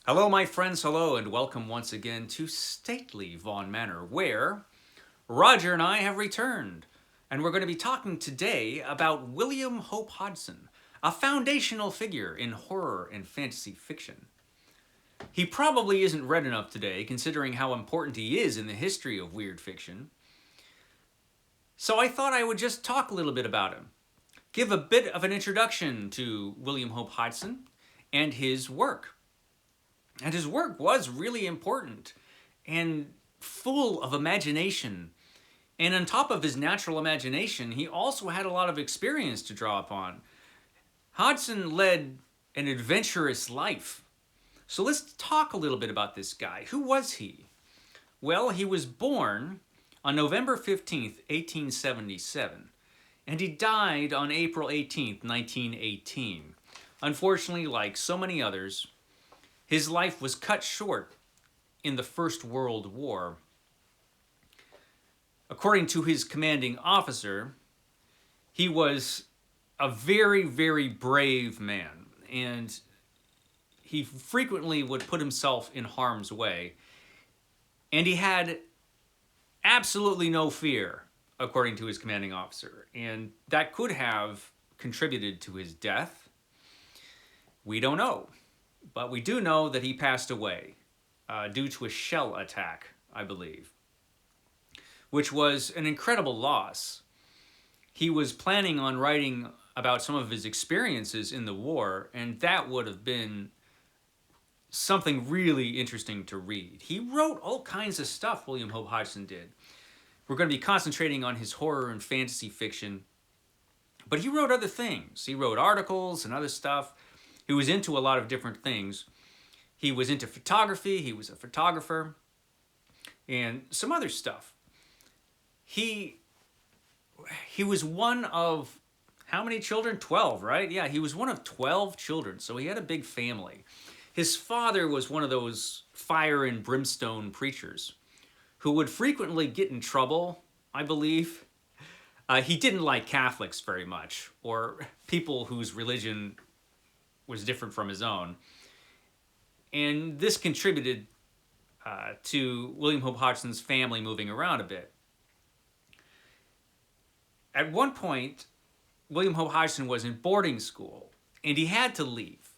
Hello, my friends, hello, and welcome once again to stately Vaughan Manor, where Roger and I have returned. And we're going to be talking today about William Hope Hodgson, a foundational figure in horror and fantasy fiction. He probably isn't read enough today, considering how important he is in the history of weird fiction. So I thought I would just talk a little bit about him, give a bit of an introduction to William Hope Hodgson and his work. And his work was really important and full of imagination. And on top of his natural imagination, he also had a lot of experience to draw upon. Hodgson led an adventurous life. So let's talk a little bit about this guy. Who was he? Well, he was born on November 15th, 1877, and he died on April 18th, 1918. Unfortunately, like so many others, his life was cut short in the First World War. According to his commanding officer, he was a very, very brave man, and he frequently would put himself in harm's way. And he had absolutely no fear, according to his commanding officer. And that could have contributed to his death. We don't know. But we do know that he passed away due to a shell attack, I believe, which was an incredible loss. He was planning on writing about some of his experiences in the war, and that would have been something really interesting to read. He wrote all kinds of stuff, William Hope Hodgson did. We're going to be concentrating on his horror and fantasy fiction, but he wrote other things. He wrote articles and other stuff. He was into a lot of different things. He was into photography. He was a photographer and some other stuff. He was one of how many children? 12, right? Yeah, he was one of 12 children, so he had a big family. His father was one of those fire and brimstone preachers who would frequently get in trouble, I believe. He didn't like Catholics very much, or people whose religion was different from his own. And this contributed to William Hope Hodgson's family moving around a bit. At one point, William Hope Hodgson was in boarding school, and he had to leave.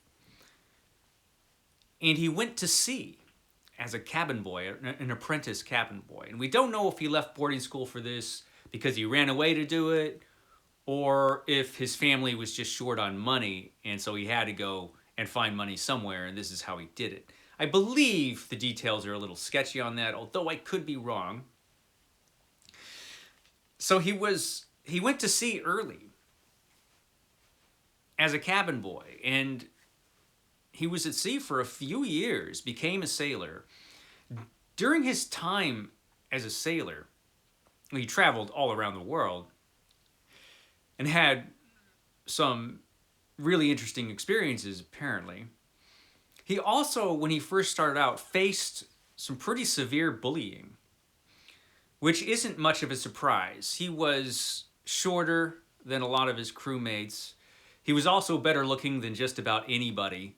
And he went to sea as a cabin boy, an apprentice cabin boy. And we don't know if he left boarding school for this because he ran away to do it, or if his family was just short on money, and so he had to go and find money somewhere, and this is how he did it. I believe the details are a little sketchy on that, although I could be wrong. So he went to sea early as a cabin boy, and he was at sea for a few years, became a sailor. During his time as a sailor, he traveled all around the world and had some really interesting experiences, apparently. He also, when he first started out, faced some pretty severe bullying, which isn't much of a surprise. He was shorter than a lot of his crewmates. He was also better looking than just about anybody,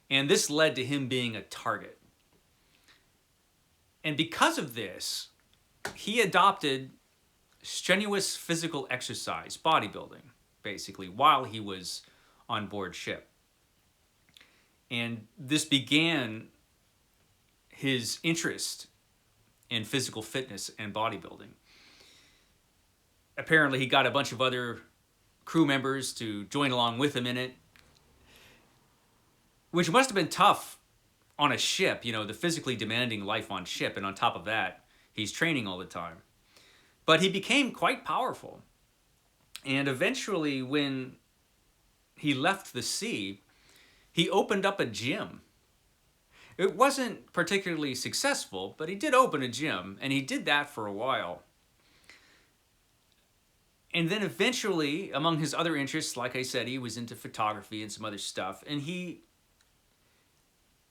and this led to him being a target. And because of this, he adopted strenuous physical exercise, bodybuilding, basically, while he was on board ship. And this began his interest in physical fitness and bodybuilding. Apparently, he got a bunch of other crew members to join along with him in it, which must have been tough on a ship, the physically demanding life on ship, and on top of that, he's training all the time. But he became quite powerful. And eventually, when he left the sea, he opened up a gym. It wasn't particularly successful, but he did open a gym, and he did that for a while. And then eventually, among his other interests, like I said, he was into photography and some other stuff, and he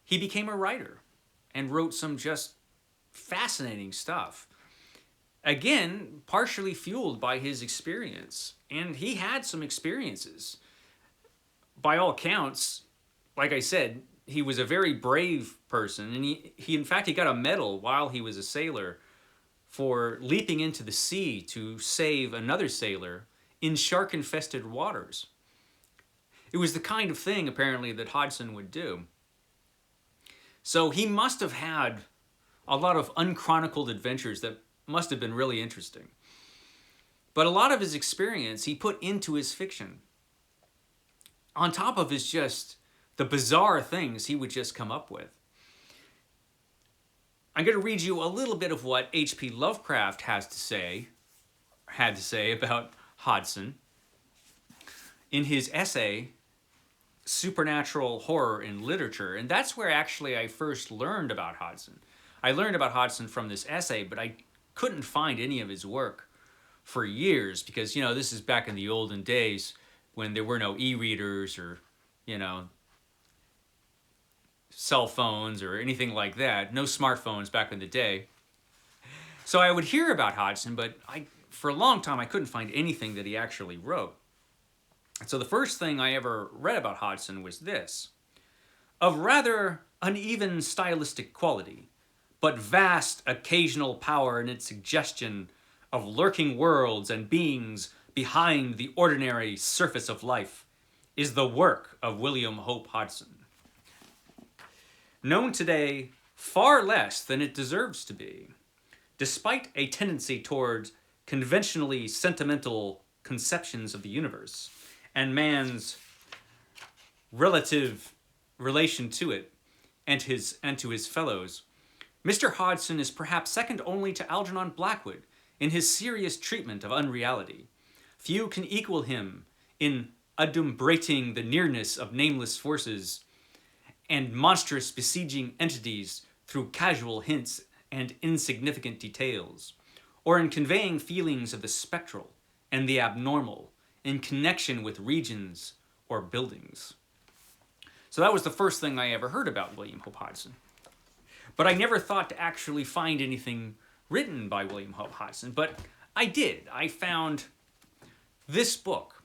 became a writer and wrote some just fascinating stuff. Again, partially fueled by his experience. And he had some experiences. By all accounts, like I said, he was a very brave person, and he in fact he got a medal while he was a sailor for leaping into the sea to save another sailor in shark-infested waters. It was the kind of thing, apparently, that Hodgson would do. So he must have had a lot of unchronicled adventures that must have been really interesting. But a lot of his experience he put into his fiction. On top of his just the bizarre things he would just come up with. I'm going to read you a little bit of what H.P. Lovecraft had to say about Hodgson in his essay, Supernatural Horror in Literature. And that's where actually I first learned about Hodgson. I learned about Hodgson from this essay, but I couldn't find any of his work for years because, you know, this is back in the olden days when there were no e-readers or, you know, cell phones or anything like that. No smartphones back in the day. So I would hear about Hodgson, but for a long time I couldn't find anything that he actually wrote. So the first thing I ever read about Hodgson was this: of rather uneven stylistic quality, but vast occasional power in its suggestion of lurking worlds and beings behind the ordinary surface of life, is the work of William Hope Hodgson. Known today far less than it deserves to be, despite a tendency towards conventionally sentimental conceptions of the universe and man's relative relation to it and to his fellows, Mr. Hodgson is perhaps second only to Algernon Blackwood in his serious treatment of unreality. Few can equal him in adumbrating the nearness of nameless forces and monstrous besieging entities through casual hints and insignificant details, or in conveying feelings of the spectral and the abnormal in connection with regions or buildings. So that was the first thing I ever heard about William Hope Hodgson. But I never thought to actually find anything written by William Hope Hodgson, but I did. I found this book.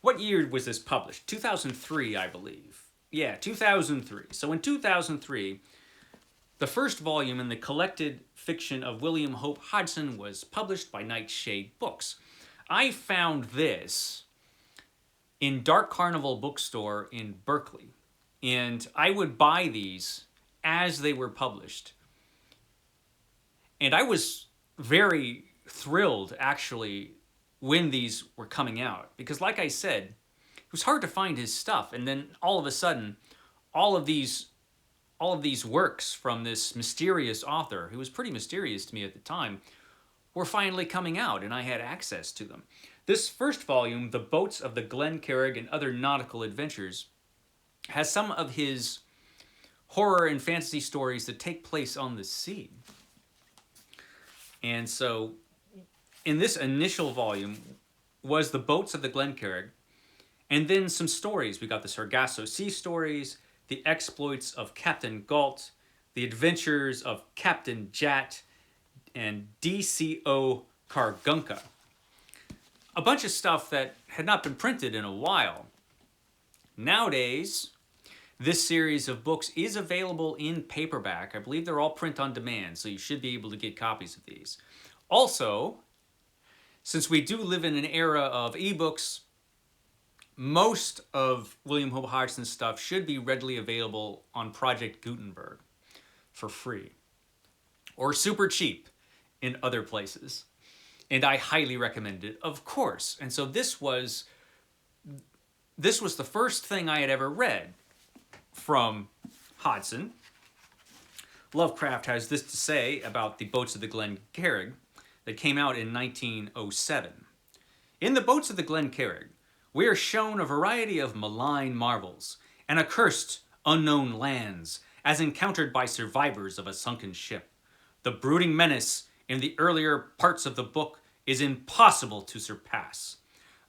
What year was this published? 2003, I believe. Yeah, 2003. So in 2003, the first volume in the collected fiction of William Hope Hodgson was published by Nightshade Books. I found this in Dark Carnival Bookstore in Berkeley, and I would buy these as they were published. And I was very thrilled, actually, when these were coming out, because like I said, it was hard to find his stuff, and then all of a sudden, all of these works from this mysterious author, who was pretty mysterious to me at the time, were finally coming out, and I had access to them. This first volume, The Boats of the Glencarrig and Other Nautical Adventures, has some of his horror and fantasy stories that take place on the sea. And so, in this initial volume was The Boats of the Glencarrig, and then some stories. We got the Sargasso Sea stories, the exploits of Captain Galt, the adventures of Captain Jat, and D.C.O. Kargunka. A bunch of stuff that had not been printed in a while. Nowadays, this series of books is available in paperback. I believe they're all print on demand, so you should be able to get copies of these. Also, since we do live in an era of ebooks, most of William Hope Hodgson's stuff should be readily available on Project Gutenberg for free or super cheap in other places. And I highly recommend it, of course. And so this was the first thing I had ever read from Hodgson. Lovecraft has this to say about The Boats of the Glencarrig that came out in 1907. In The Boats of the Glencarrig, we are shown a variety of malign marvels and accursed unknown lands as encountered by survivors of a sunken ship. The brooding menace in the earlier parts of the book is impossible to surpass,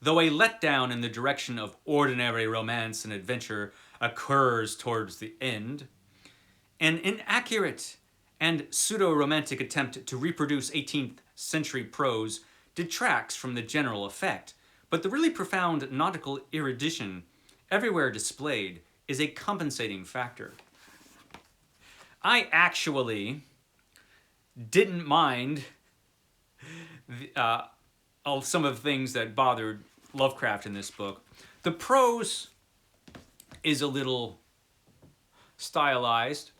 though a letdown in the direction of ordinary romance and adventure occurs towards the end. An inaccurate and pseudo-romantic attempt to reproduce 18th century prose detracts from the general effect, but the really profound nautical erudition everywhere displayed is a compensating factor. I actually didn't mind some of the things that bothered Lovecraft in this book. The prose is a little stylized,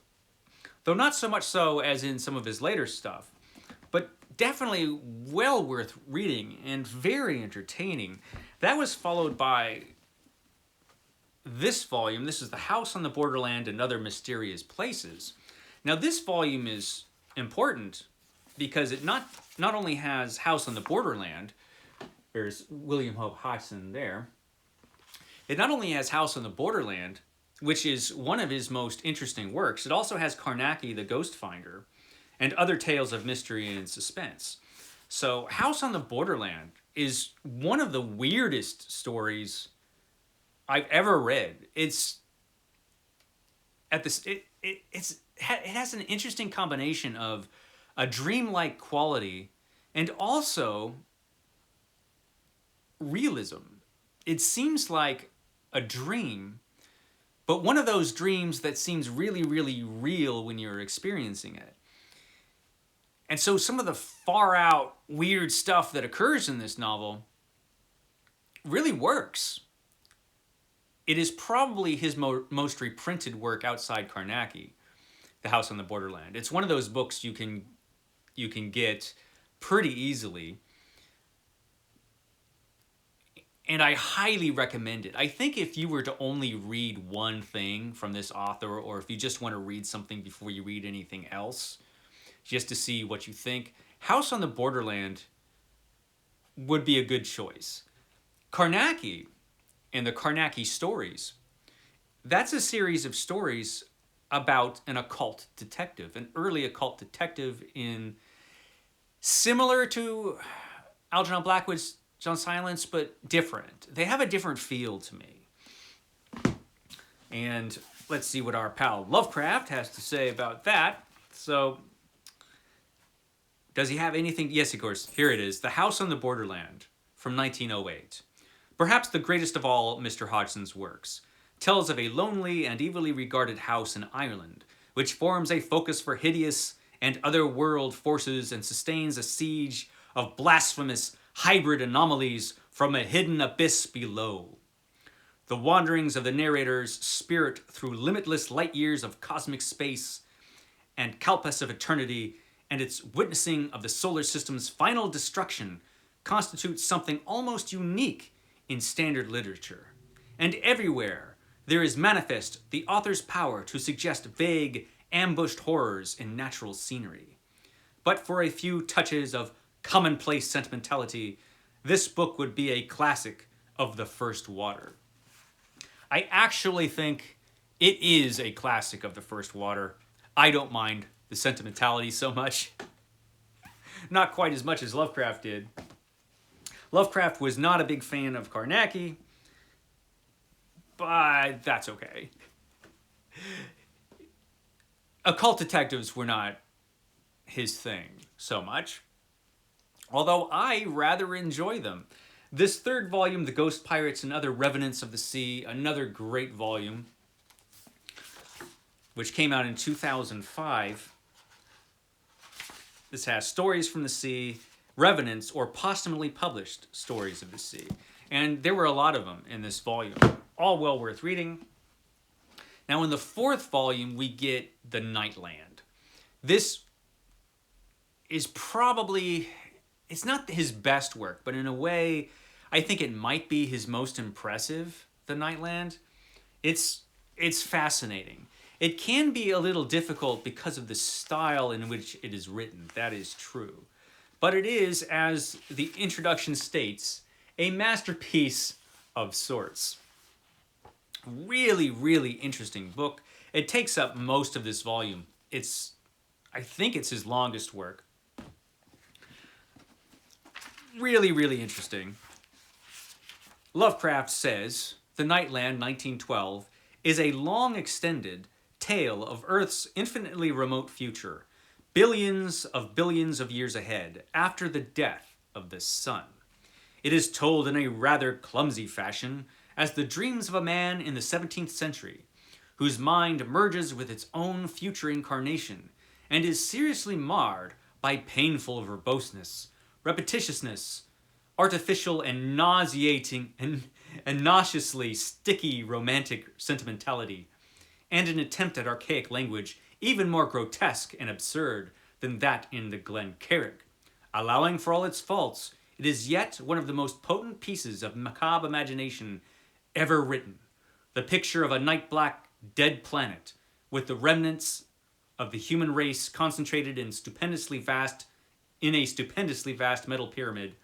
though not so much so as in some of his later stuff, but definitely well worth reading and very entertaining. That was followed by this volume. This is The House on the Borderland and Other Mysterious Places. Now this volume is important because it not only has House on the Borderland, there's William Hope Hodgson there, it not only has House on the Borderland, which is one of his most interesting works, it also has Carnacki the Ghost Finder and other tales of mystery and suspense. So House on the Borderland is one of the weirdest stories I've ever read. It has an interesting combination of a dreamlike quality and also realism. It seems like a dream, but one of those dreams that seems really, really real when you're experiencing it. And so some of the far out weird stuff that occurs in this novel really works. It is probably his most reprinted work outside Carnacki, The House on the Borderland. It's one of those books you can get pretty easily. And I highly recommend it. I think if you were to only read one thing from this author, or if you just want to read something before you read anything else, just to see what you think, House on the Borderland would be a good choice. Carnacki and the Carnacki stories, that's a series of stories about an occult detective, an early occult detective similar to Algernon Blackwood's John Silence, but different. They have a different feel to me. And let's see what our pal Lovecraft has to say about that. So, does he have anything? Yes, of course. Here it is. The House on the Borderland from 1908. Perhaps the greatest of all Mr. Hodgson's works, tells of a lonely and evilly regarded house in Ireland, which forms a focus for hideous and other-world forces and sustains a siege of blasphemous hybrid anomalies from a hidden abyss below. The wanderings of the narrator's spirit through limitless light years of cosmic space and kalpas of eternity and its witnessing of the solar system's final destruction constitutes something almost unique in standard literature. And everywhere there is manifest the author's power to suggest vague, ambushed horrors in natural scenery. But for a few touches of commonplace sentimentality, this book would be a classic of the first water. I actually think it is a classic of the first water. I don't mind the sentimentality so much. Not quite as much as Lovecraft did. Lovecraft was not a big fan of Carnacki, but that's okay. Occult detectives were not his thing so much, although I rather enjoy them. This third volume, The Ghost Pirates and Other Revenants of the Sea, another great volume, which came out in 2005. This has stories from the sea, revenants, or posthumously published stories of the sea. And there were a lot of them in this volume, all well worth reading. Now in the fourth volume, we get The Nightland. This is probably, it's not his best work, but in a way, I think it might be his most impressive, The Nightland. It's fascinating. It can be a little difficult because of the style in which it is written, that is true. But it is, as the introduction states, a masterpiece of sorts. Really, really interesting book. It takes up most of this volume. I think it's his longest work. Really, really interesting. Lovecraft says, The Nightland, 1912, is a long extended tale of Earth's infinitely remote future, billions of years ahead, after the death of the sun. It is told in a rather clumsy fashion, as the dreams of a man in the 17th century, whose mind merges with its own future incarnation and is seriously marred by painful verboseness, repetitiousness, artificial and nauseating and nauseously sticky romantic sentimentality, and an attempt at archaic language even more grotesque and absurd than that in the Glen Carrig. Allowing for all its faults, it is yet one of the most potent pieces of macabre imagination ever written. The picture of a night-black, dead planet with the remnants of the human race concentrated in a stupendously vast metal pyramid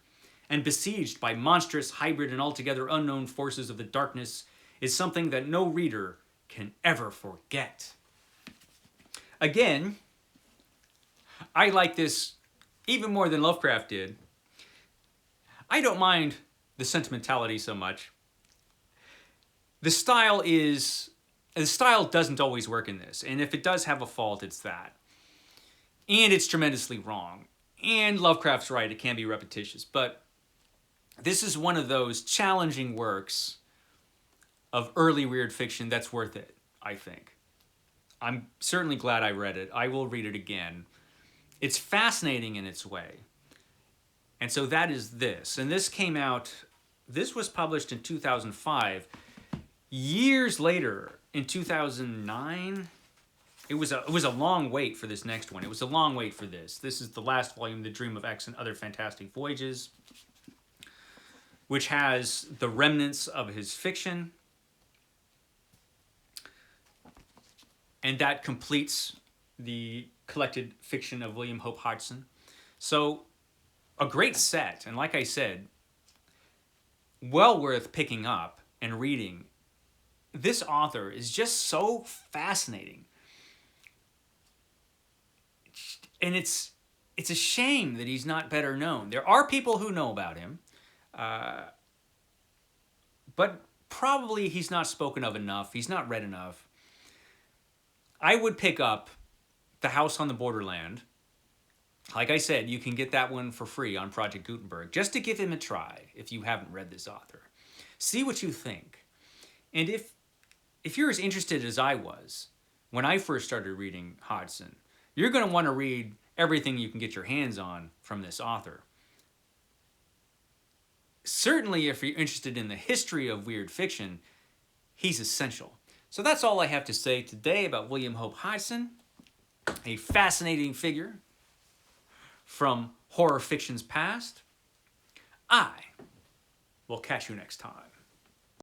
and besieged by monstrous, hybrid, and altogether unknown forces of the darkness is something that no reader can ever forget. Again, I like this even more than Lovecraft did. I don't mind the sentimentality so much. The style doesn't always work in this, and if it does have a fault, it's that. And it's tremendously wrong. And Lovecraft's right, it can be repetitious, but this is one of those challenging works of early weird fiction that's worth it, I think. I'm certainly glad I read it. I will read it again. It's fascinating in its way. And so that is this. And this was published in 2005. Years later, in 2009, it was a long wait for this next one. It was a long wait for this. This is the last volume, The Dream of X and Other Fantastic Voyages, which has the remnants of his fiction. And that completes the collected fiction of William Hope Hodgson. So, a great set. And like I said, well worth picking up and reading. This author is just so fascinating. And it's a shame that he's not better known. There are people who know about him, but probably he's not spoken of enough. He's not read enough. I would pick up The House on the Borderland. Like I said, you can get that one for free on Project Gutenberg, just to give him a try if you haven't read this author. See what you think. And if you're as interested as I was when I first started reading Hodgson, you're going to want to read everything you can get your hands on from this author. Certainly, if you're interested in the history of weird fiction, he's essential. So that's all I have to say today about William Hope Hodgson, a fascinating figure from horror fiction's past. I will catch you next time.